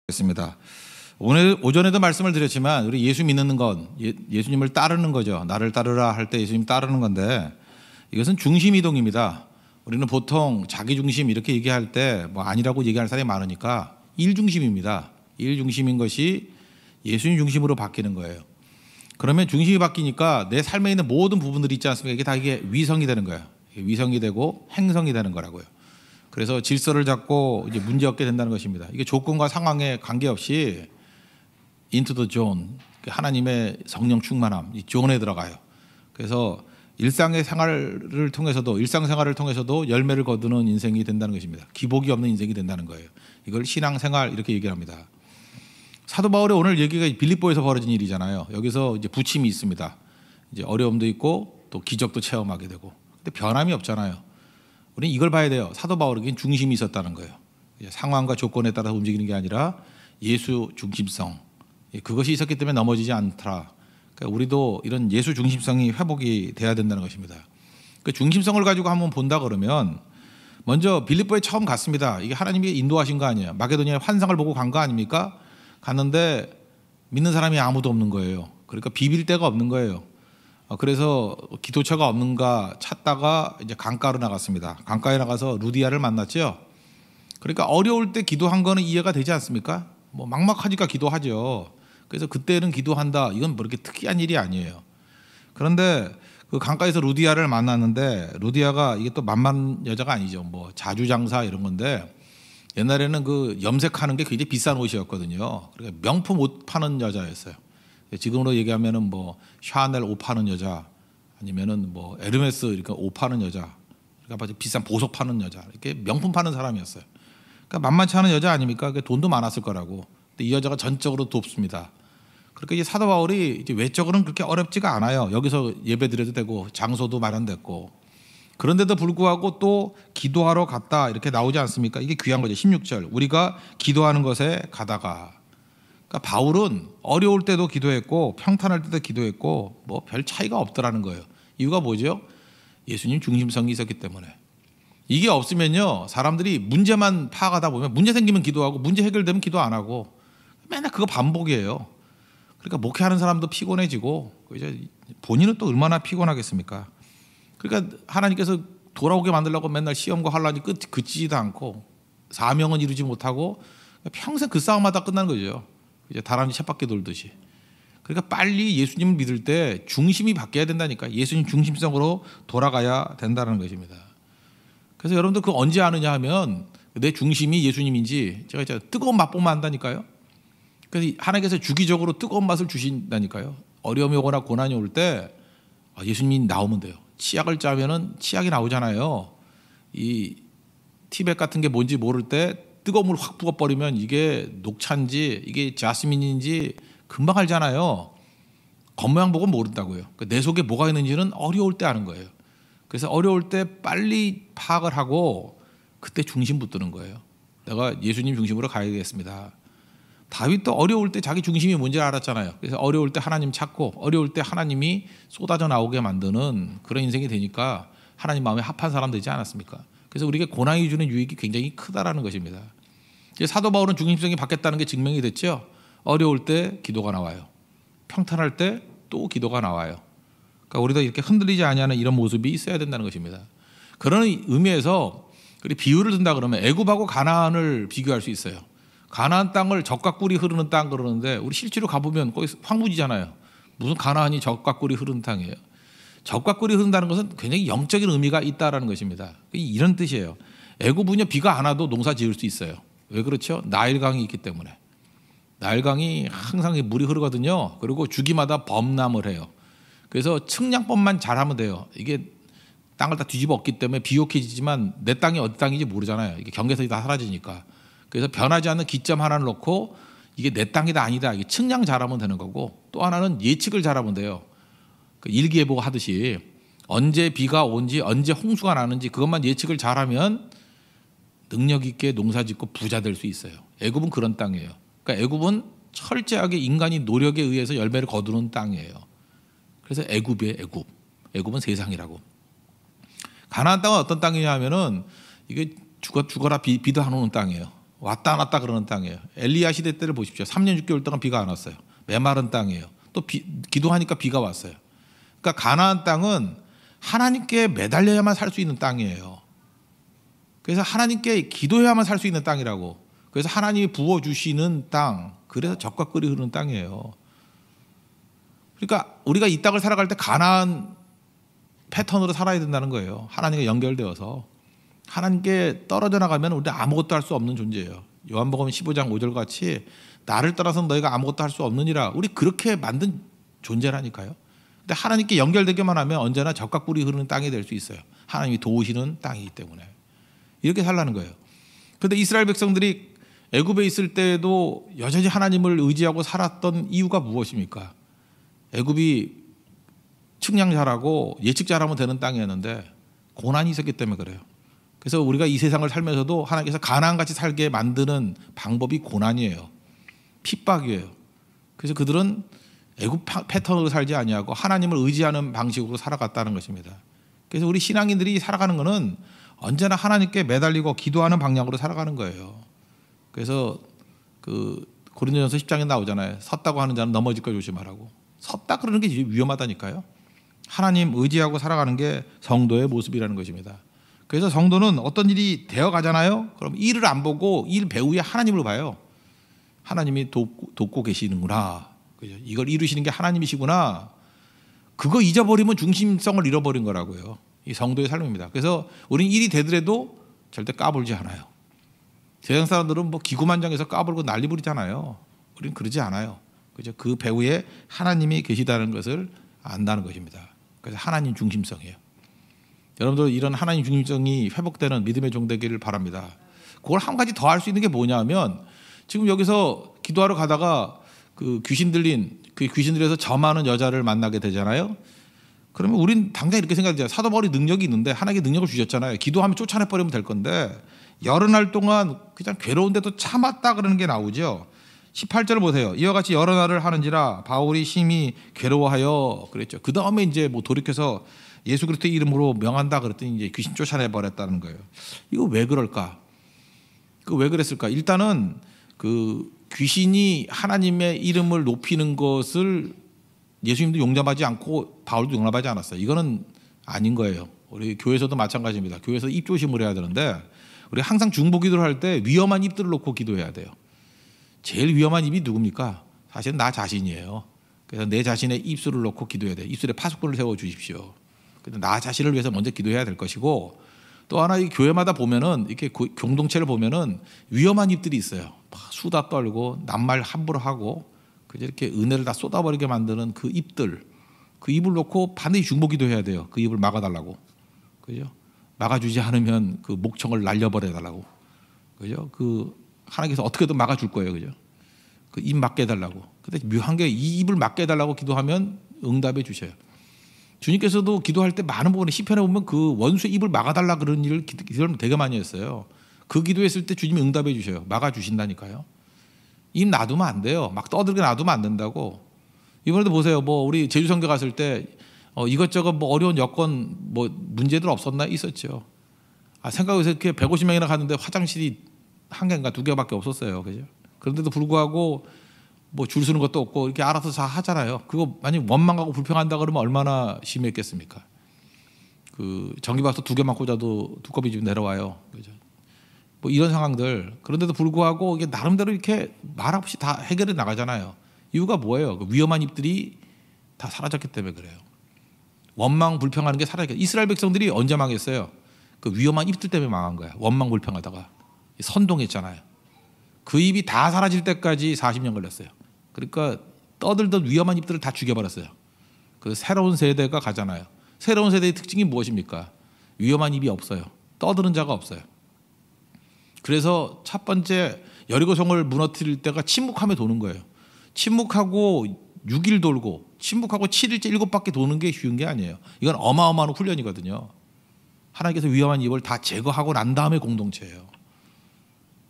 겠습니다. 오늘 오전에도 말씀을 드렸지만 우리 예수 믿는 건 예수님을 따르는 거죠. 나를 따르라 할 때 예수님 따르는 건데 이것은 중심 이동입니다. 우리는 보통 자기 중심 이렇게 얘기할 때 뭐 아니라고 얘기하는 사람이 많으니까 일 중심입니다. 일 중심인 것이 예수님 중심으로 바뀌는 거예요. 그러면 중심이 바뀌니까 내 삶에 있는 모든 부분들이 있지 않습니까? 이게 다 위성이 되는 거예요. 위성이 되고 행성이 되는 거라고요. 그래서 질서를 잡고 이제 문제 없게 된다는 것입니다. 이게 조건과 상황에 관계없이 into the zone, 하나님의 성령 충만함, 이 존에 들어가요. 그래서 일상생활을 통해서도 열매를 거두는 인생이 된다는 것입니다. 기복이 없는 인생이 된다는 거예요. 이걸 신앙생활 이렇게 얘기합니다. 사도 바울의 오늘 얘기가 빌립보에서 벌어진 일이잖아요. 여기서 이제 부침이 있습니다. 이제 어려움도 있고 또 기적도 체험하게 되고, 근데 변함이 없잖아요. 우리는 이걸 봐야 돼요. 사도 바울에겐 중심이 있었다는 거예요. 상황과 조건에 따라서 움직이는 게 아니라 예수 중심성, 그것이 있었기 때문에 넘어지지 않더라. 그러니까 우리도 이런 예수 중심성이 회복이 돼야 된다는 것입니다. 그 중심성을 가지고 한번 본다 그러면 먼저 빌립보에 처음 갔습니다. 이게 하나님이 인도하신 거 아니에요. 마게도니아의 환상을 보고 간 거 아닙니까? 갔는데 믿는 사람이 아무도 없는 거예요. 그러니까 비빌 데가 없는 거예요. 그래서 기도처가 없는가 찾다가 이제 강가로 나갔습니다. 강가에 나가서 루디아를 만났죠. 그러니까 어려울 때 기도한 거는 이해가 되지 않습니까? 뭐 막막하니까 기도하죠. 그래서 그때는 기도한다. 이건 뭐 이렇게 특이한 일이 아니에요. 그런데 그 강가에서 루디아를 만났는데 루디아가 이게 또 만만 여자가 아니죠. 뭐 자주장사 이런 건데 옛날에는 그 염색하는 게 굉장히 비싼 옷이었거든요. 그러니까 명품 옷 파는 여자였어요. 지금으로 얘기하면은 뭐 샤넬 옷 파는 여자, 아니면은 뭐 에르메스 이렇게 옷 파는 여자, 그러니까 비싼 보석 파는 여자, 이렇게 명품 파는 사람이었어요. 그러니까 만만치 않은 여자 아닙니까? 돈도 많았을 거라고. 근데 이 여자가 전적으로 돕습니다. 그러니까 이제 사도 바울이 이제 외적으로는 그렇게 어렵지가 않아요. 여기서 예배 드려도 되고 장소도 마련됐고, 그런데도 불구하고 또 기도하러 갔다 이렇게 나오지 않습니까? 이게 귀한 거죠. 16절 우리가 기도하는 것에 가다가. 그러니까 바울은 어려울 때도 기도했고 평탄할 때도 기도했고 뭐 별 차이가 없더라는 거예요. 이유가 뭐죠? 예수님 중심성이 있었기 때문에. 이게 없으면요, 사람들이 문제만 파악하다 보면 문제 생기면 기도하고 문제 해결되면 기도 안 하고 맨날 그거 반복이에요. 그러니까 목회하는 사람도 피곤해지고 이제 본인은 또 얼마나 피곤하겠습니까? 그러니까 하나님께서 돌아오게 만들려고 맨날 시험과 환란이 그치지도 않고 사명은 이루지 못하고 평생 그 싸움하다 끝나는 거죠. 이제 다람쥐 쳇바퀴 돌듯이. 그러니까 빨리 예수님을 믿을 때 중심이 바뀌어야 된다니까. 예수님 중심성으로 돌아가야 된다는 것입니다. 그래서 여러분들 그거 언제 아느냐 하면 내 중심이 예수님인지 제가 진짜 뜨거운 맛보면 안다니까요. 그래서 하나님께서 주기적으로 뜨거운 맛을 주신다니까요. 어려움이 오거나 고난이 올 때 예수님이 나오면 돼요. 치약을 짜면은 치약이 나오잖아요. 이 티백 같은 게 뭔지 모를 때 뜨거운 물 확 부어버리면 이게 녹차인지 이게 자스민인지 금방 알잖아요. 겉모양 보고 모른다고요. 그러니까 내 속에 뭐가 있는지는 어려울 때 아는 거예요. 그래서 어려울 때 빨리 파악을 하고 그때 중심 붙드는 거예요. 내가 예수님 중심으로 가야겠습니다. 다윗도 어려울 때 자기 중심이 뭔지 알았잖아요. 그래서 어려울 때 하나님 찾고 어려울 때 하나님이 쏟아져 나오게 만드는 그런 인생이 되니까 하나님 마음에 합한 사람 되지 않았습니까? 그래서 우리에게 고난이 주는 유익이 굉장히 크다라는 것입니다. 사도 바울은 중심성이 바뀌었다는 게 증명이 됐죠. 어려울 때 기도가 나와요. 평탄할 때 또 기도가 나와요. 그러니까 우리도 이렇게 흔들리지 아니하는 이런 모습이 있어야 된다는 것입니다. 그런 의미에서 비유를 든다 그러면 애굽하고 가나안을 비교할 수 있어요. 가나안 땅을 젖과 꿀이 흐르는 땅 그러는데 우리 실제로 가보면 거기 황무지잖아요. 무슨 가나안이 젖과 꿀이 흐르는 땅이에요. 젖과 꿀이 흐른다는 것은 굉장히 영적인 의미가 있다라는 것입니다. 이런 뜻이에요. 애굽은요, 비가 안 와도 농사 지을 수 있어요. 왜 그렇죠? 나일강이 있기 때문에. 나일강이 항상 물이 흐르거든요. 그리고 주기마다 범람을 해요. 그래서 측량법만 잘하면 돼요. 이게 땅을 다 뒤집어 엎기 때문에 비옥해지지만 내 땅이 어디 땅인지 모르잖아요. 이게 경계선이 다 사라지니까. 그래서 변하지 않는 기점 하나를 놓고 이게 내 땅이다 아니다 이게 측량 잘하면 되는 거고, 또 하나는 예측을 잘하면 돼요. 일기예보 하듯이 언제 비가 온지 언제 홍수가 나는지 그것만 예측을 잘하면 능력 있게 농사짓고 부자 될 수 있어요. 애굽은 그런 땅이에요. 그러니까 애굽은 철저하게 인간이 노력에 의해서 열매를 거두는 땅이에요. 그래서 애굽이에요. 애굽은 세상이라고. 가나안 땅은 어떤 땅이냐 하면은 이게 죽어라 비도 안 오는 땅이에요. 왔다 안 왔다 그러는 땅이에요. 엘리야 시대 때를 보십시오. 3년 6개월 동안 비가 안 왔어요. 메마른 땅이에요. 또 기도하니까 비가 왔어요. 그러니까 가나안 땅은 하나님께 매달려야만 살 수 있는 땅이에요. 그래서 하나님께 기도해야만 살 수 있는 땅이라고. 그래서 하나님이 부어주시는 땅, 그래서 적과 꿀이 흐르는 땅이에요. 그러니까 우리가 이 땅을 살아갈 때 가나안 패턴으로 살아야 된다는 거예요. 하나님과 연결되어서. 하나님께 떨어져 나가면 우리는 아무것도 할 수 없는 존재예요. 요한복음 15장 5절 같이 나를 떠나서는 너희가 아무것도 할 수 없느니라. 우리 그렇게 만든 존재라니까요. 근데 하나님께 연결되기만 하면 언제나 적과 꿀이 흐르는 땅이 될 수 있어요. 하나님이 도우시는 땅이기 때문에. 이렇게 살라는 거예요. 그런데 이스라엘 백성들이 애굽에 있을 때에도 여전히 하나님을 의지하고 살았던 이유가 무엇입니까? 애굽이 측량 잘하고 예측 잘하면 되는 땅이었는데 고난이 있었기 때문에 그래요. 그래서 우리가 이 세상을 살면서도 하나님께서 가나안같이 살게 만드는 방법이 고난이에요. 핍박이에요. 그래서 그들은 애굽 패턴으로 살지 아니하고 하나님을 의지하는 방식으로 살아갔다는 것입니다. 그래서 우리 신앙인들이 살아가는 것은 언제나 하나님께 매달리고 기도하는 방향으로 살아가는 거예요. 그래서 그 고린도전서 10장에 나오잖아요. 섰다고 하는 자는 넘어질까 조심하라고. 섰다 그러는 게 위험하다니까요. 하나님 의지하고 살아가는 게 성도의 모습이라는 것입니다. 그래서 성도는 어떤 일이 되어 가잖아요. 그럼 일을 안 보고 일 배후에 하나님을 봐요. 하나님이 돕고 계시는구나. 그죠? 이걸 이루시는 게 하나님이시구나. 그거 잊어버리면 중심성을 잃어버린 거라고요. 이 성도의 삶입니다. 그래서 우리는 일이 되더라도 절대 까불지 않아요. 세상 사람들은 뭐 기구만장해서 까불고 난리 부리잖아요. 우리는 그러지 않아요. 그죠? 그 배후에 하나님이 계시다는 것을 안다는 것입니다. 그래서 하나님 중심성이에요. 여러분들 이런 하나님 중심성이 회복되는 믿음의 종 되기를 바랍니다. 그걸 한 가지 더 할 수 있는 게 뭐냐면 지금 여기서 기도하러 가다가 그 귀신 들린 그 귀신 들려서 점하는 여자를 만나게 되잖아요. 그러면 우린 당장 이렇게 생각하죠. 사도바울이 능력이 있는데 하나님께 능력을 주셨잖아요. 기도하면 쫓아내버리면 될 건데 여러 날 동안 그냥 괴로운데도 참았다 그러는 게 나오죠. 18절 보세요. 이와 같이 여러 날을 하는지라 바울이 심히 괴로워하여 그랬죠. 그 다음에 이제 뭐 돌이켜서 예수 그리스도의 이름으로 명한다 그랬더니 이제 귀신 쫓아내 버렸다는 거예요. 이거 왜 그럴까? 그 왜 그랬을까? 일단은 그 귀신이 하나님의 이름을 높이는 것을 예수님도 용납하지 않고 바울도 용납하지 않았어요. 이거는 아닌 거예요. 우리 교회에서도 마찬가지입니다. 교회에서 입조심을 해야 되는데 우리 항상 중보기도를 할 때 위험한 입들을 놓고 기도해야 돼요. 제일 위험한 입이 누굽니까? 사실은 나 자신이에요. 그래서 내 자신의 입술을 놓고 기도해야 돼요. 입술에 파수꾼을 세워 주십시오. 그래서 나 자신을 위해서 먼저 기도해야 될 것이고 또 하나 이 교회마다 보면은 이렇게 공동체를 보면은 위험한 입들이 있어요. 수다 떨고 낱말 함부로 하고 이렇게 은혜를 다 쏟아버리게 만드는 그 입들, 그 입을 놓고 반드시 중보기도해야 돼요. 그 입을 막아달라고, 그죠? 막아주지 않으면 그 목청을 날려버려달라고, 그죠? 그 하나님께서 어떻게든 막아줄 거예요, 그죠? 그 입 막게 해달라고. 근데 묘한 게 이 입을 막게 해달라고 기도하면 응답해 주셔요. 주님께서도 기도할 때 많은 부분에 시편에 보면 그 원수의 입을 막아달라 그런 일을 기도를 되게 많이 했어요. 그 기도했을 때 주님이 응답해 주셔요. 막아주신다니까요. 입 놔두면 안 돼요. 막 떠들게 놔두면 안 된다고. 이번에도 보세요. 뭐 우리 제주 선교 갔을 때 이것저것 뭐 어려운 여건 뭐 문제들 없었나? 있었죠. 생각해서 이렇게 150명이나 갔는데 화장실이 한 개인가 두 개밖에 없었어요. 그죠? 그런데도 불구하고 뭐 줄 서는 것도 없고 이렇게 알아서 다 하잖아요. 그거 만약 원망하고 불평한다 그러면 얼마나 심했겠습니까? 그 전기밥솥 두 개만 꽂아도 두꺼비 집 내려와요. 그죠? 뭐 이런 상황들. 그런데도 불구하고 이게 나름대로 이렇게 말 없이 다 해결해 나가잖아요. 이유가 뭐예요? 그 위험한 입들이 다 사라졌기 때문에 그래요. 원망 불평하는 게 사라졌어요. 이스라엘 백성들이 언제 망했어요? 그 위험한 입들 때문에 망한 거야. 원망 불평하다가 선동했잖아요. 그 입이 다 사라질 때까지 40년 걸렸어요. 그러니까 떠들던 위험한 입들을 다 죽여버렸어요. 그 새로운 세대가 가잖아요. 새로운 세대의 특징이 무엇입니까? 위험한 입이 없어요. 떠드는 자가 없어요. 그래서 첫 번째 여리고성을 무너뜨릴 때가 침묵함에 도는 거예요. 침묵하고 6일 돌고 침묵하고 7일째 7바퀴 도는 게 쉬운 게 아니에요. 이건 어마어마한 훈련이거든요. 하나님께서 위험한 입을 다 제거하고 난 다음에 공동체예요.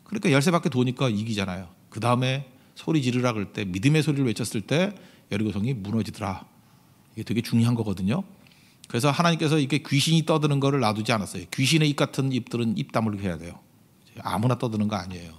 그러니까 13바퀴 도니까 이기잖아요. 그 다음에 소리 지르라 그럴 때 믿음의 소리를 외쳤을 때 여리고성이 무너지더라. 이게 되게 중요한 거거든요. 그래서 하나님께서 이렇게 귀신이 떠드는 거를 놔두지 않았어요. 귀신의 입 같은 입들은 입 다물게 해야 돼요. 아무나 떠드는 거 아니에요.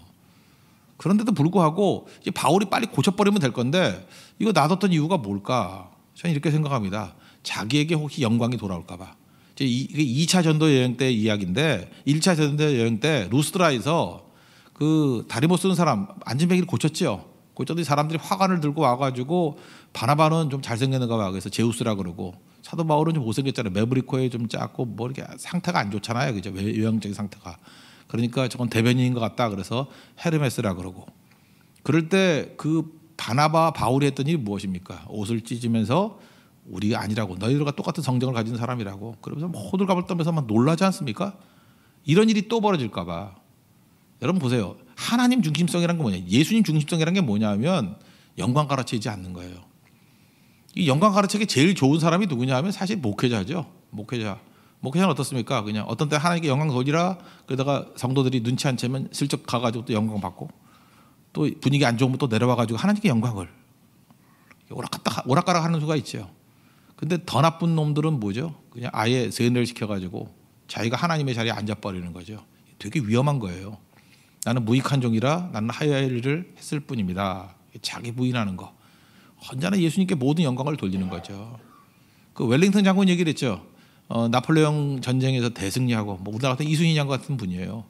그런데도 불구하고 이제 바울이 빨리 고쳐버리면 될 건데 이거 놔뒀던 이유가 뭘까? 저는 이렇게 생각합니다. 자기에게 혹시 영광이 돌아올까 봐. 이게 2차 전도 여행 때 이야기인데 1차 전도 여행 때 루스드라에서 그 다리 못 쓰는 사람 안진뱅이를 고쳤죠. 고쳤더니 사람들이 화관을 들고 와가지고 바나바는 좀 잘생겼는가 봐. 그래서 제우스라 그러고 사도 바울은 좀 못생겼잖아요. 매브리코에 좀 작고 뭐 이렇게 상태가 안 좋잖아요. 그죠? 외형적인 상태가. 그러니까 저건 대변인인 것 같다. 그래서 헤르메스라 그러고. 그럴 때 그 바나바 바울이 했던 일이 무엇입니까? 옷을 찢으면서 우리가 아니라고, 너희들과 똑같은 성정을 가진 사람이라고. 그러면서 뭐 호들갑을 떨면서 막 놀라지 않습니까? 이런 일이 또 벌어질까 봐. 여러분 보세요. 하나님 중심성이란 게 뭐냐? 예수님 중심성이란 게 뭐냐면 영광 가르치지 않는 거예요. 이 영광 가르치기 제일 좋은 사람이 누구냐 하면 사실 목회자죠. 목회자는 어떻습니까? 그냥 어떤 때 하나님께 영광 돌리라 그러다가 성도들이 눈치 안 채면 슬쩍 가가지고 또 영광 받고 또 분위기 안 좋으면 또 내려와가지고 하나님께 영광을 오락가락 하는 수가 있죠. 근데 더 나쁜 놈들은 뭐죠? 그냥 아예 세뇌를 시켜가지고 자기가 하나님의 자리에 앉아버리는 거죠. 되게 위험한 거예요. 나는 무익한 종이라 나는 하여야 할 일을 했을 뿐입니다. 자기 부인하는 거. 언제나 예수님께 모든 영광을 돌리는 거죠. 그 웰링턴 장군 얘기를 했죠. 나폴레옹 전쟁에서 대승리하고 뭐 우리나라 같은 이순신 장군 같은 분이에요.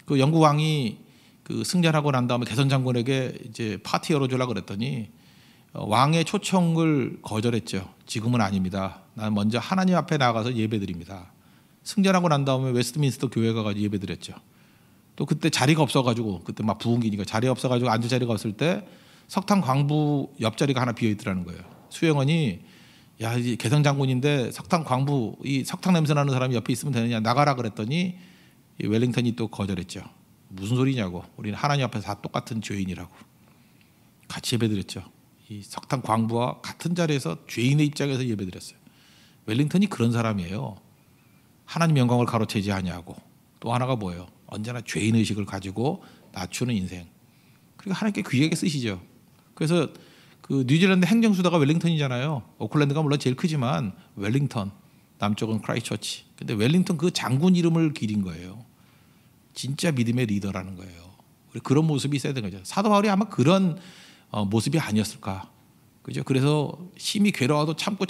그 영국 왕이 그 승리하고 난 다음에 개선 장군에게 이제 파티 열어주려고 그랬더니 왕의 초청을 거절했죠. 지금은 아닙니다. 나는 먼저 하나님 앞에 나가서 예배드립니다. 승전하고 난 다음에 웨스트민스터 교회 가가지고 예배드렸죠. 또 그때 자리가 없어가지고 그때 막 부흥기니까 자리 없어가지고 앉을 자리가 없을 때 석탄 광부 옆자리가 하나 비어 있더라는 거예요. 수행원이 야, 이 개성 장군인데 석탄 광부 이 석탄 냄새 나는 사람이 옆에 있으면 되느냐 나가라 그랬더니 이 웰링턴이 또 거절했죠. 무슨 소리냐고. 우리는 하나님 앞에서 다 똑같은 죄인이라고. 같이 예배드렸죠. 이 석탄 광부와 같은 자리에서 죄인의 입장에서 예배드렸어요. 웰링턴이 그런 사람이에요. 하나님 영광을 가로채지 아니하고 또 하나가 뭐예요? 언제나 죄인 의식을 가지고 낮추는 인생. 그러니까 하나님께 귀하게 쓰시죠. 그래서 그 뉴질랜드 행정수도가 웰링턴이잖아요. 오클랜드가 물론 제일 크지만 웰링턴, 남쪽은 크라이스처치. 근데 웰링턴 그 장군 이름을 기린 거예요. 진짜 믿음의 리더라는 거예요. 그런 모습이 있어야 되는 거죠. 사도 바울이 아마 그런 모습이 아니었을까. 그죠? 그래서 심히 괴로워도 참고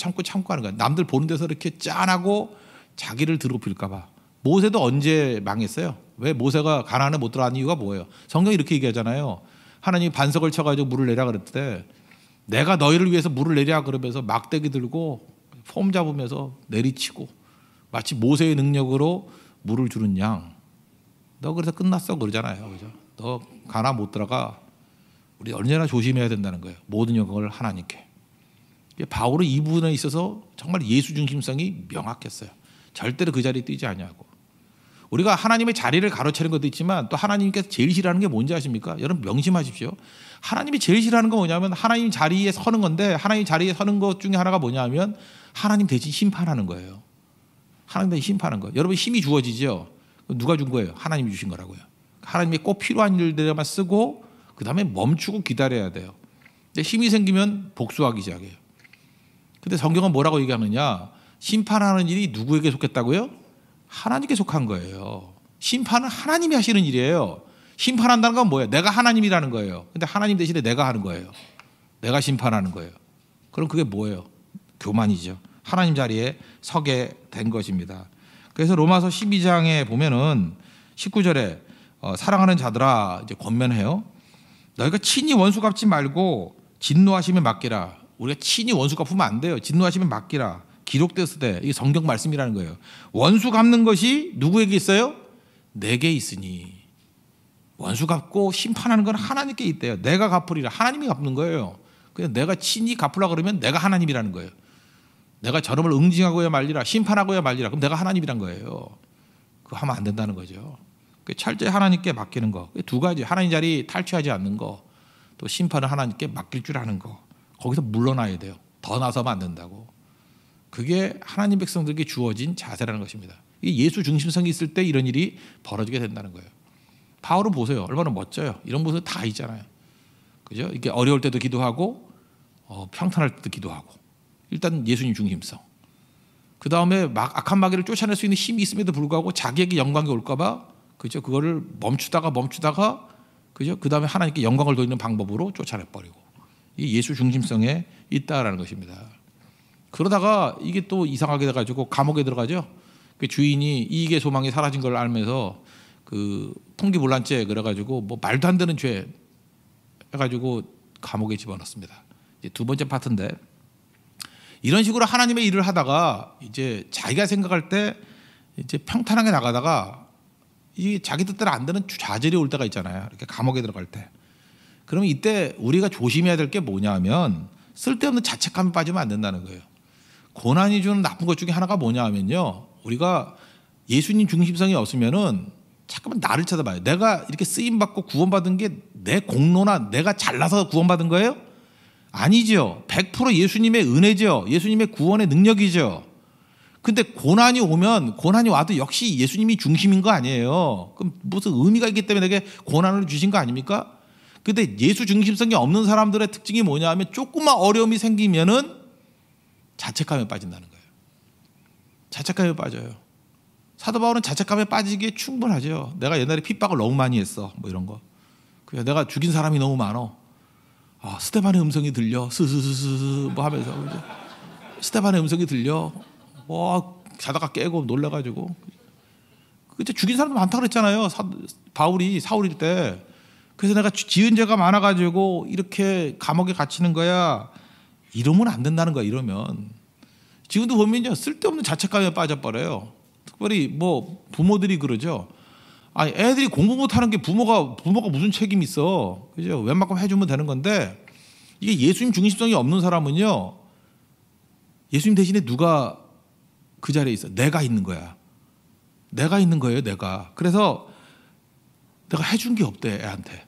하는 거야. 남들 보는 데서 이렇게 짠하고 자기를 드높일까 봐. 모세도 언제 망했어요? 왜 모세가 가나안에 못 들어간 이유가 뭐예요? 성경이 이렇게 얘기하잖아요. 하나님이 반석을 쳐가지고 물을 내라 그랬대. 내가 너희를 위해서 물을 내랴 그러면서 막대기 들고 폼 잡으면서 내리치고 마치 모세의 능력으로 물을 주는 양. 너 그래서 끝났어 그러잖아요. 그죠? 너 가나안 못 들어가. 우리 언제나 조심해야 된다는 거예요. 모든 영광을 하나님께. 바울은 이 부분에 있어서 정말 예수 중심성이 명확했어요. 절대로 그 자리에 뛰지 아니하고. 우리가 하나님의 자리를 가로채는 것도 있지만 또 하나님께서 제일 싫어하는 게 뭔지 아십니까? 여러분 명심하십시오. 하나님이 제일 싫어하는 건 뭐냐면 하나님 자리에 서는 건데 하나님 자리에 서는 것 중에 하나가 뭐냐면 하나님 대신 심판하는 거예요. 하나님 대신 심판하는 거예요. 여러분 힘이 주어지죠. 누가 준 거예요? 하나님이 주신 거라고요. 하나님이 꼭 필요한 일들에만 쓰고 그 다음에 멈추고 기다려야 돼요. 근데 힘이 생기면 복수하기 시작해요. 근데 성경은 뭐라고 얘기하느냐? 심판하는 일이 누구에게 속했다고요? 하나님께 속한 거예요. 심판은 하나님이 하시는 일이에요. 심판한다는 건 뭐예요? 내가 하나님이라는 거예요. 근데 하나님 대신에 내가 하는 거예요. 내가 심판하는 거예요. 그럼 그게 뭐예요? 교만이죠. 하나님 자리에 서게 된 것입니다. 그래서 로마서 12장에 보면은 19절에 사랑하는 자들아 이제 권면해요. 너희가 친히 원수 갚지 말고 진노하시면 맡기라. 우리가 친히 원수 갚으면 안 돼요. 진노하시면 맡기라. 기록됐을 때 이게 성경 말씀이라는 거예요. 원수 갚는 것이 누구에게 있어요? 내게 있으니. 원수 갚고 심판하는 건 하나님께 있대요. 내가 갚으리라. 하나님이 갚는 거예요. 그냥 내가 친히 갚으라 그러면 내가 하나님이라는 거예요. 내가 저놈을 응징하고야 말리라. 심판하고야 말리라. 그럼 내가 하나님이란 거예요. 그거 하면 안 된다는 거죠. 철저히 하나님께 맡기는 거. 두 가지. 하나님 자리 탈취하지 않는 거. 또 심판을 하나님께 맡길 줄 아는 거. 거기서 물러나야 돼요. 더 나서면 안 된다고. 그게 하나님 백성들에게 주어진 자세라는 것입니다. 이게 예수 중심성이 있을 때 이런 일이 벌어지게 된다는 거예요. 바울은 보세요. 얼마나 멋져요. 이런 모습 다 있잖아요. 그죠? 이게 어려울 때도 기도하고 평탄할 때도 기도하고. 일단 예수님 중심성. 그 다음에 악한 마귀를 쫓아낼 수 있는 힘이 있음에도 불구하고 자기에게 영광이 올까 봐 그죠? 그거를 멈추다가 그죠? 그 다음에 하나님께 영광을 돌리는 방법으로 쫓아내버리고 이 예수 중심성에 있다라는 것입니다. 그러다가 이게 또 이상하게 돼가지고 감옥에 들어가죠. 그 주인이 이익의 소망이 사라진 걸 알면서 그 통기문란죄 그래가지고 뭐 말도 안 되는 죄 해가지고 감옥에 집어넣습니다. 이제 두 번째 파트인데 이런 식으로 하나님의 일을 하다가 이제 자기가 생각할 때 이제 평탄하게 나가다가 이 자기 뜻대로 안 되는 좌절이 올 때가 있잖아요. 이렇게 감옥에 들어갈 때. 그러면 이때 우리가 조심해야 될 게 뭐냐면 쓸데없는 자책감에 빠지면 안 된다는 거예요. 고난이 주는 나쁜 것 중에 하나가 뭐냐 하면요. 우리가 예수님 중심성이 없으면은 잠깐만 나를 쳐다봐요. 내가 이렇게 쓰임받고 구원받은 게 내 공로나 내가 잘나서 구원받은 거예요? 아니죠. 100% 예수님의 은혜죠. 예수님의 구원의 능력이죠. 근데 고난이 오면 고난이 와도 역시 예수님이 중심인 거 아니에요. 그럼 무슨 의미가 있기 때문에 내게 고난을 주신 거 아닙니까? 근데 예수 중심성이 없는 사람들의 특징이 뭐냐 하면 조금만 어려움이 생기면은 자책감에 빠진다는 거예요. 자책감에 빠져요. 사도 바울은 자책감에 빠지기에 충분하죠. 내가 옛날에 핍박을 너무 많이 했어. 뭐 이런 거. 그냥 내가 죽인 사람이 너무 많어. 아, 스테반의 음성이 들려. 스스스스 뭐 하면서 그죠? 스테반의 음성이 들려. 뭐 자다가 깨고 놀래가지고. 그때 죽인 사람도 많다 그랬잖아요. 바울이 사울일 때. 그래서 내가 지은 죄가 많아가지고 이렇게 감옥에 갇히는 거야. 이러면 안 된다는 거야. 이러면 지금도 보면요 쓸데없는 자책감에 빠져버려요. 특별히 뭐 부모들이 그러죠. 아니 애들이 공부 못하는 게 부모가 무슨 책임이 있어. 그죠? 웬만큼 해주면 되는 건데 이게 예수님 중심성이 없는 사람은요. 예수님 대신에 누가 그 자리에 있어? 내가 있는 거야. 내가 있는 거예요. 내가. 그래서 내가 해준 게 없대 애한테.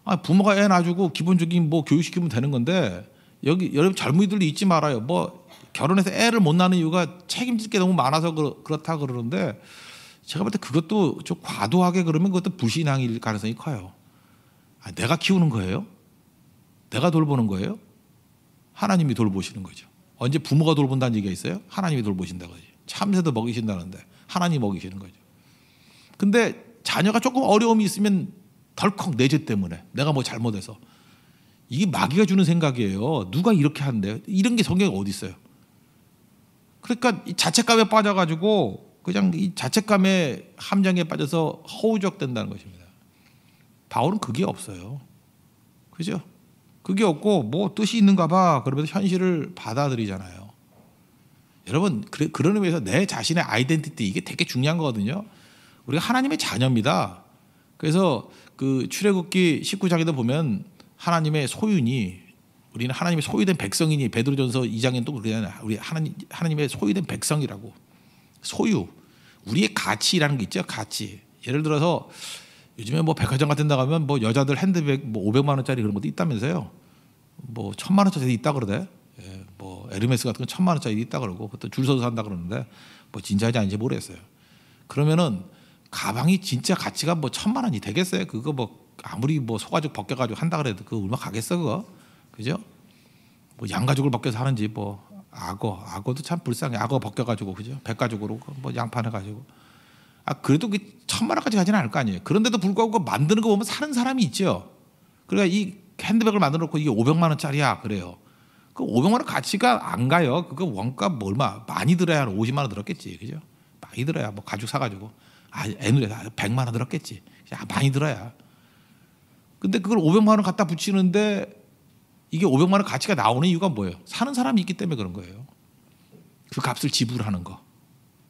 아, 부모가 애 놔주고 기본적인 뭐 교육시키면 되는 건데 여기 여러분 젊은이들도 잊지 말아요. 뭐 결혼해서 애를 못 낳는 이유가 책임질 게 너무 많아서 그렇다 그러는데 제가 볼 때 그것도 좀 과도하게 그러면 그것도 불신앙일 가능성이 커요. 아, 내가 키우는 거예요? 내가 돌보는 거예요? 하나님이 돌보시는 거죠. 언제 부모가 돌본다는 얘기가 있어요? 하나님이 돌보신다고 하죠. 참새도 먹이신다는데 하나님이 먹이시는 거죠. 근데 자녀가 조금 어려움이 있으면 덜컥 내 죄 때문에 내가 뭐 잘못해서 이게 마귀가 주는 생각이에요. 누가 이렇게 한대요? 이런 게 성경에 어디 있어요? 그러니까 이 자책감에 빠져가지고 그냥 이 자책감의 함정에 빠져서 허우적된다는 것입니다. 바울은 그게 없어요. 그죠? 그게 없고 뭐 뜻이 있는가 봐 그러면서 현실을 받아들이잖아요. 여러분 그런 의미에서 내 자신의 아이덴티티 이게 되게 중요한 거거든요. 우리가 하나님의 자녀입니다. 그래서 그 출애굽기 19장에도 보면 하나님의 소유니 우리는 하나님의 소유된 백성이니 베드로전서 2장에는 또 그러잖아요. 우리 하나님의 소유된 백성이라고. 소유. 우리의 가치라는 게 있죠. 가치. 예를 들어서 요즘에 뭐 백화점 같은 데 가면 뭐 여자들 핸드백 뭐 500만 원짜리 그런 것도 있다면서요. 뭐 1000만 원짜리 있다 그러대. 예, 뭐 에르메스 같은 건 1000만 원짜리 있다 그러고 그것도 줄 서서 산다 그러는데 뭐 진짜인지 아닌지 모르겠어요. 그러면은 가방이 진짜 가치가 뭐 1000만 원이 되겠어요? 그거 뭐 아무리 뭐 소가죽 벗겨가지고 한다 그래도 그거 얼마 가겠어 그거? 그죠? 뭐 양가죽을 벗겨서 하는지 뭐 악어도 참 불쌍해. 악어 벗겨가지고 그죠? 백가죽으로 뭐 양판해가지고 아 그래도 그 1000만 원까지 가지는 않을 거 아니에요. 그런데도 불구하고 만드는 거 보면 사는 사람이 있죠. 그러니까 이 핸드백을 만들어 놓고 이게 500만 원짜리야 그래요. 그 500만 원 가치가 안 가요. 그거 원가 뭐 얼마 많이 들어야 한 50만 원 들었겠지, 그죠? 많이 들어야 뭐 가죽 사가지고 애누리 100만 원 들었겠지. 많이 들어야. 근데 그걸 500만 원 갖다 붙이는데 이게 500만 원 가치가 나오는 이유가 뭐예요? 사는 사람이 있기 때문에 그런 거예요. 그 값을 지불하는 거.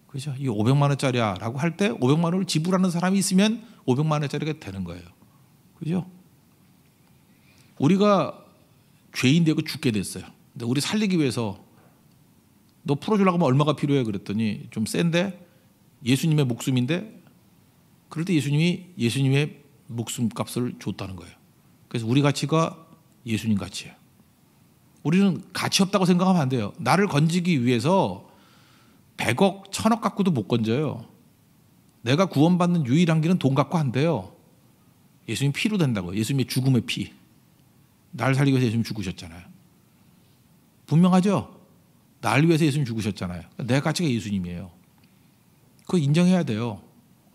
그죠? 이게 500만 원짜리야라고 할 때 500만 원을 지불하는 사람이 있으면 500만 원짜리가 되는 거예요. 그죠? 우리가 죄인 되고 죽게 됐어요. 근데 우리 살리기 위해서 너 풀어주려고 하면 얼마가 필요해? 그랬더니 좀 센데 예수님의 목숨인데 그럴 때 예수님의 목숨값을 줬다는 거예요. 그래서 우리 가치가 예수님 가치예요. 우리는 가치 없다고 생각하면 안 돼요. 나를 건지기 위해서 100억, 1000억 갖고도 못 건져요. 내가 구원받는 유일한 길은 돈 갖고 안 돼요. 예수님 피로 된다고요. 예수님의 죽음의 피. 나를 살리기 위해서 예수님 죽으셨잖아요. 분명하죠? 나를 위해서 예수님 죽으셨잖아요. 내 가치가 예수님이에요. 그거 인정해야 돼요.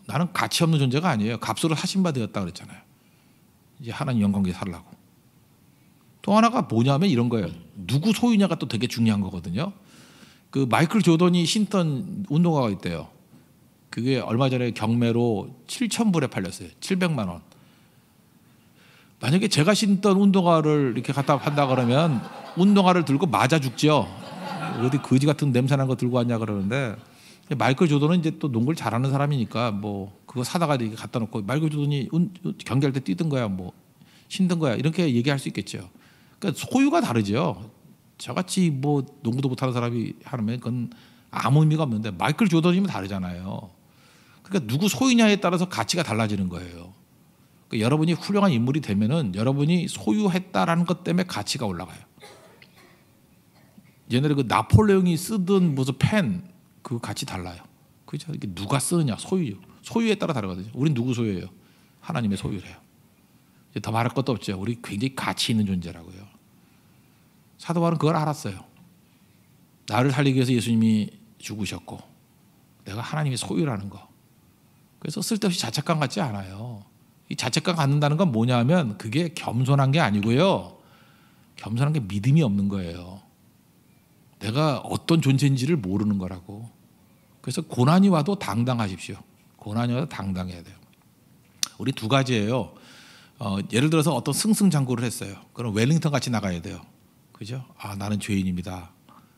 나는 가치 없는 존재가 아니에요. 값으로 사신 바 되었다 그랬잖아요. 이제 하나님 영광에 살라고. 또 하나가 뭐냐면 이런 거예요. 누구 소유냐가 또 되게 중요한 거거든요. 그 마이클 조던이 신던 운동화가 있대요. 그게 얼마 전에 경매로 7,000불에 팔렸어요. 700만 원. 만약에 제가 신던 운동화를 이렇게 갖다 판다 그러면 운동화를 들고 맞아 죽죠. 어디 거지 같은 냄새난 거 들고 왔냐 그러는데, 마이클 조던은 이제 또 농구를 잘하는 사람이니까 뭐 그거 사다가 이렇게 갖다 놓고 마이클 조던이 경기할 때 뛰던 거야 뭐 신던 거야 이렇게 얘기할 수 있겠죠. 그러니까 소유가 다르죠. 저같이 뭐 농구도 못하는 사람이 하면 그건 아무 의미가 없는데 마이클 조던이면 다르잖아요. 그러니까 누구 소유냐에 따라서 가치가 달라지는 거예요. 그러니까 여러분이 훌륭한 인물이 되면은 여러분이 소유했다라는 것 때문에 가치가 올라가요. 옛날에 그 나폴레옹이 쓰던 무슨 펜 그 가치 달라요. 그죠? 이게 누가 쓰느냐 소유에 따라 다르거든요. 우린 누구 소유예요? 하나님의 소유래요. 이제 더 말할 것도 없죠. 우리 굉장히 가치 있는 존재라고요. 사도 바울은 그걸 알았어요. 나를 살리기 위해서 예수님이 죽으셨고 내가 하나님의 소유라는 거. 그래서 쓸데없이 자책감 갖지 않아요. 이 자책감 갖는다는 건 뭐냐면 그게 겸손한 게 아니고요. 겸손한 게 믿음이 없는 거예요. 내가 어떤 존재인지를 모르는 거라고. 그래서 고난이 와도 당당하십시오. 고난이 와도 당당해야 돼요. 우리 두 가지예요. 예를 들어서 어떤 승승장구를 했어요. 그럼 웰링턴 같이 나가야 돼요. 그죠? 아, 나는 죄인입니다.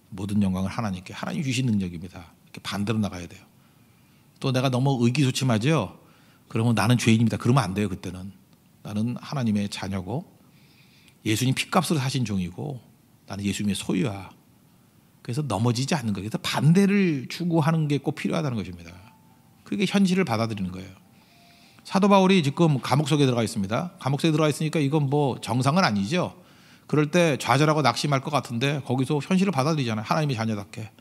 모든 영광을 하나님께. 하나님 주신 능력입니다. 이렇게 반대로 나가야 돼요. 또 내가 너무 의기소침하죠? 그러면 나는 죄인입니다. 그러면 안 돼요. 그때는. 나는 하나님의 자녀고 예수님 피값으로 사신 종이고 나는 예수님의 소유야. 그래서 넘어지지 않는 거예요. 그래서 반대를 추구하는 게 꼭 필요하다는 것입니다. 그게 현실을 받아들이는 거예요. 사도 바울이 지금 감옥 속에 들어가 있습니다. 감옥 속에 들어가 있으니까 이건 뭐 정상은 아니죠. 그럴 때 좌절하고 낙심할 것 같은데 거기서 현실을 받아들이잖아요. 하나님의 자녀답게.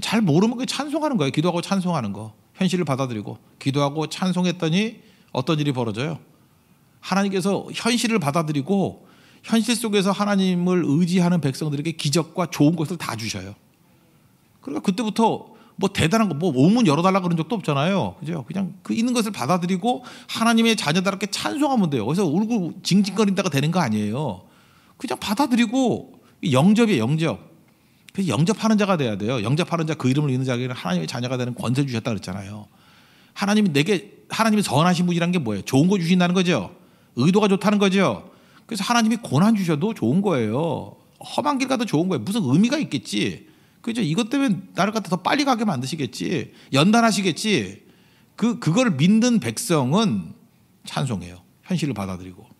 잘 모르면 찬송하는 거예요. 기도하고 찬송하는 거. 현실을 받아들이고 기도하고 찬송했더니 어떤 일이 벌어져요? 하나님께서 현실을 받아들이고 현실 속에서 하나님을 의지하는 백성들에게 기적과 좋은 것을 다 주셔요. 그러니까 그때부터 뭐 대단한 거, 뭐 오문 열어달라 그런 적도 없잖아요. 그죠? 그냥 그 있는 것을 받아들이고 하나님의 자녀답게 찬송하면 돼요. 그래서 울고 징징거린다가 되는 거 아니에요. 그냥 받아들이고 영접이에요. 영접. 그래서 영접하는 자가 돼야 돼요. 영접하는 자, 그 이름을 읽는 자에게는 하나님의 자녀가 되는 권세 주셨다 그랬잖아요. 하나님이 내게, 하나님이 선하신 분이란 게 뭐예요? 좋은 거 주신다는 거죠. 의도가 좋다는 거죠. 그래서 하나님이 고난 주셔도 좋은 거예요. 험한 길 가도 좋은 거예요. 무슨 의미가 있겠지. 그죠? 이것 때문에 나를 갖다 더 빨리 가게 만드시겠지. 연단하시겠지. 그걸 믿는 백성은 찬송해요. 현실을 받아들이고.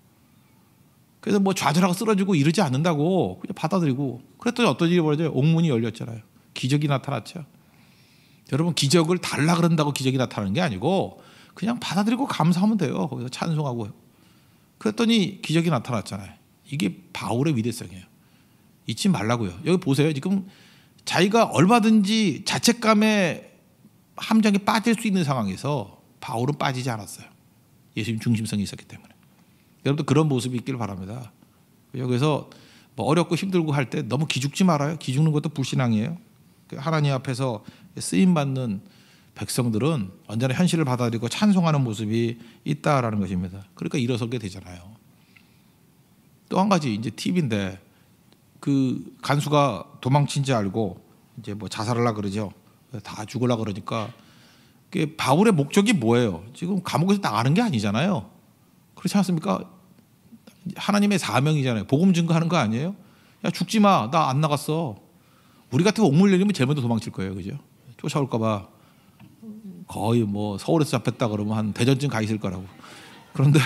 그래서 뭐 좌절하고 쓰러지고 이러지 않는다고 그냥 받아들이고. 그랬더니 어떤 일이 벌어져요? 옥문이 열렸잖아요. 기적이 나타났죠. 여러분, 기적을 달라 그런다고 기적이 나타나는 게 아니고 그냥 받아들이고 감사하면 돼요. 거기서 찬송하고. 그랬더니 기적이 나타났잖아요. 이게 바울의 위대성이에요. 잊지 말라고요. 여기 보세요. 지금 자기가 얼마든지 자책감의 함정에 빠질 수 있는 상황에서 바울은 빠지지 않았어요. 예수님 중심성이 있었기 때문에. 여러분도 그런 모습이 있길 바랍니다. 여기서 뭐 어렵고 힘들고 할 때 너무 기죽지 말아요. 기죽는 것도 불신앙이에요. 하나님 앞에서 쓰임받는 백성들은 언제나 현실을 받아들이고 찬송하는 모습이 있다라는 것입니다. 그러니까 일어서게 되잖아요. 또 한 가지 이제 팁인데, 그 간수가 도망친 지 알고 이제 뭐 자살하려 그러죠. 다 죽으려 그러니까 바울의 목적이 뭐예요? 지금 감옥에서 나가는 게 아니잖아요. 그렇지 않습니까? 하나님의 사명이잖아요. 복음 증거하는 거 아니에요? 야, 죽지 마. 나 안 나갔어. 우리 같은 옥물 열리면 제일 먼저 도망칠 거예요. 그죠? 쫓아올까 봐. 거의 뭐 서울에서 잡혔다 그러면 한 대전쯤 가 있을 거라고. 그런데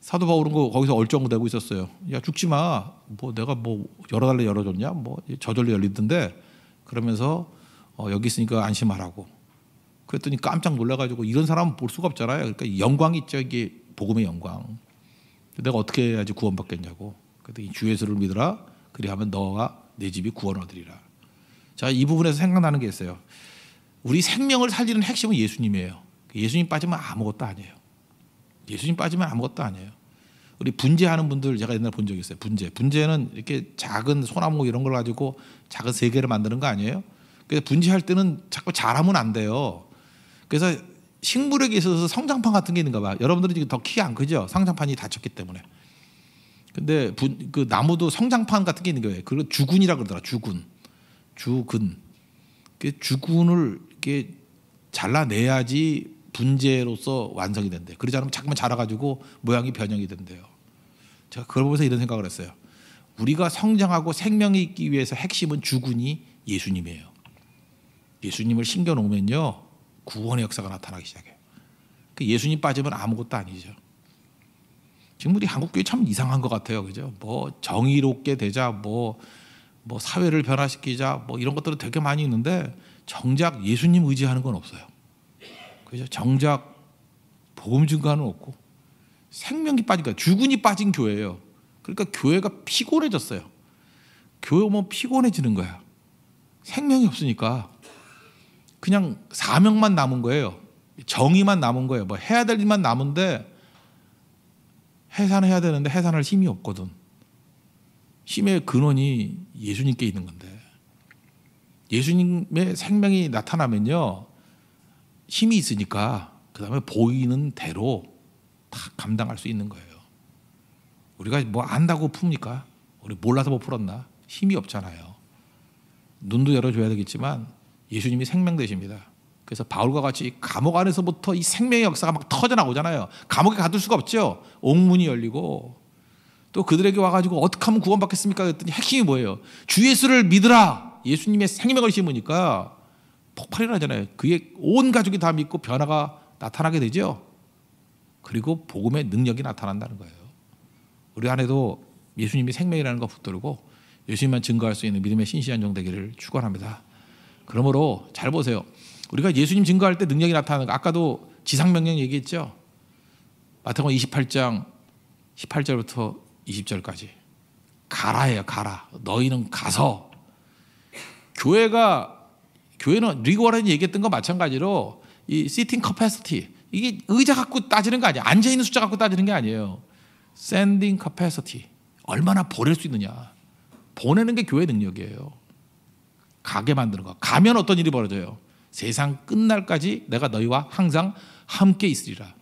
사도 바울은 거기서 얼쩡대고 있었어요. 야, 죽지 마. 뭐 내가 뭐 열어달래 열어줬냐? 뭐 저절로 열리던데. 그러면서 여기 있으니까 안심하라고. 그랬더니 깜짝 놀라가지고, 이런 사람은 볼 수가 없잖아요. 그러니까 영광이 있죠. 이게 복음의 영광. 내가 어떻게 해야지 구원받겠냐고. 그랬더니 주 예수를 믿으라. 그리하면 너와 내 집이 구원 얻으리라. 자, 이 부분에서 생각나는 게 있어요. 우리 생명을 살리는 핵심은 예수님이에요. 예수님 빠지면 아무것도 아니에요. 예수님 빠지면 아무것도 아니에요. 우리 분재하는 분들 제가 옛날에 본 적이 있어요. 분재는 이렇게 작은 소나무 이런 걸 가지고 작은 세계를 만드는 거 아니에요? 그래서 분재할 때는 자꾸 잘하면 안 돼요. 그래서 식물에게 있어서 성장판 같은 게 있는가 봐. 여러분들은 지금 더 키가 안 크죠? 성장판이 닫혔기 때문에. 근데 그 나무도 성장판 같은 게 있는 거예요. 그걸 주근이라 그러더라. 주근. 그 주근을 이렇게 잘라내야지 분재로서 완성이 된대. 그러지 않으면 자꾸만 자라가지고 모양이 변형이 된대요. 제가 그걸 보면서 이런 생각을 했어요. 우리가 성장하고 생명이 있기 위해서 핵심은 주근이 예수님이에요. 예수님을 신겨놓으면요 구원의 역사가 나타나기 시작해요. 그 예수님 빠지면 아무것도 아니죠. 지금 우리 한국교회 참 이상한 것 같아요, 그죠? 뭐 정의롭게 되자, 뭐 사회를 변화시키자, 뭐 이런 것들은 되게 많이 있는데 정작 예수님 의지하는 건 없어요. 그죠? 정작 복음 증거는 없고 생명이 빠지니까 주군이 빠진 교회예요. 그러니까 교회가 피곤해졌어요. 교회 오면 피곤해지는 거야. 생명이 없으니까 그냥 사명만 남은 거예요. 정의만 남은 거예요. 뭐 해야 될 일만 남은데 해산해야 되는데 해산할 힘이 없거든. 힘의 근원이 예수님께 있는 건데 예수님의 생명이 나타나면요 힘이 있으니까 그 다음에 보이는 대로 다 감당할 수 있는 거예요. 우리가 뭐 안다고 풉니까? 우리 몰라서 못 풀었나? 힘이 없잖아요. 눈도 열어줘야 되겠지만 예수님이 생명 되십니다. 그래서 바울과 같이 감옥 안에서부터 이 생명의 역사가 막 터져나오잖아요. 감옥에 가둘 수가 없죠. 옥문이 열리고 또 그들에게 와가지고 어떻게 하면 구원받겠습니까? 그랬더니 핵심이 뭐예요? 주 예수를 믿으라. 예수님의 생명을 심으니까 폭발이 나잖아요. 그의 온 가족이 다 믿고 변화가 나타나게 되죠. 그리고 복음의 능력이 나타난다는 거예요. 우리 안에도 예수님이 생명이라는 거 붙들고 예수님만 증거할 수 있는 믿음의 신실한 종 되기를 축원합니다. 그러므로 잘 보세요. 우리가 예수님 증거할 때 능력이 나타나는 거 아까도 지상명령 얘기했죠. 마태복음 28장 18절부터 20절까지 가라예요. 가라. 너희는 가서 교회는 리그 워런이 얘기했던 거 마찬가지로 이 시팅 커패시티 이게 의자 갖고 따지는 거 아니에요. 앉아있는 숫자 갖고 따지는 게 아니에요. 샌딩 커패시티 얼마나 보낼 수 있느냐. 보내는 게 교회 능력이에요. 가게 만드는 거. 가면 어떤 일이 벌어져요. 세상 끝날까지 내가 너희와 항상 함께 있으리라.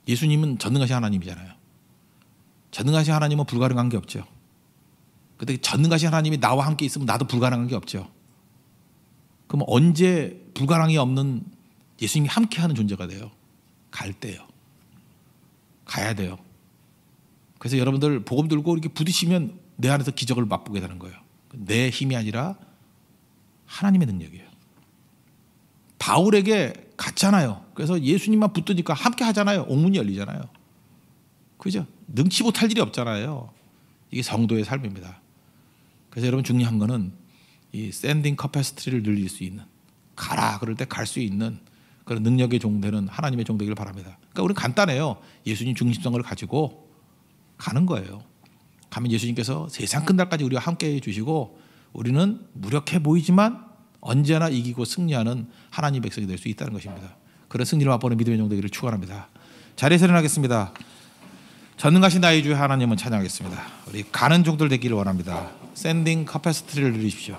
예수님은 전능하신 하나님이잖아요. 전능하신 하나님은 불가능한 게 없죠. 근데 전능하신 하나님이 나와 함께 있으면 나도 불가능한 게 없죠. 그럼 언제 불가능이 없는 예수님이 함께하는 존재가 돼요? 갈 때요. 가야 돼요. 그래서 여러분들 복음 들고 이렇게 부딪히면 내 안에서 기적을 맛보게 되는 거예요. 내 힘이 아니라 하나님의 능력이에요. 바울에게 갔잖아요. 그래서 예수님만 붙으니까 함께 하잖아요. 옥문이 열리잖아요. 그죠? 능치 못할 일이 없잖아요. 이게 성도의 삶입니다. 그래서 여러분 중요한 거는 이 샌딩 커패시티를 늘릴 수 있는 가라 그럴 때 갈 수 있는 그런 능력의 종되는 하나님의 종 되기를 바랍니다. 그러니까 우리는 간단해요. 예수님 중심성을 가지고 가는 거예요. 가면 예수님께서 세상 끝날까지 우리와 함께 해주시고 우리는 무력해 보이지만 언제나 이기고 승리하는 하나님의 백성이 될 수 있다는 것입니다. 그런 승리를 맛보는 믿음의 종 되기를 축원합니다. 자리에서 일어나겠습니다. 전능하신 나의 주 하나님은 찬양하겠습니다. 우리 가는 종들 되기를 원합니다. 샌딩 커패시티를 누리십시오.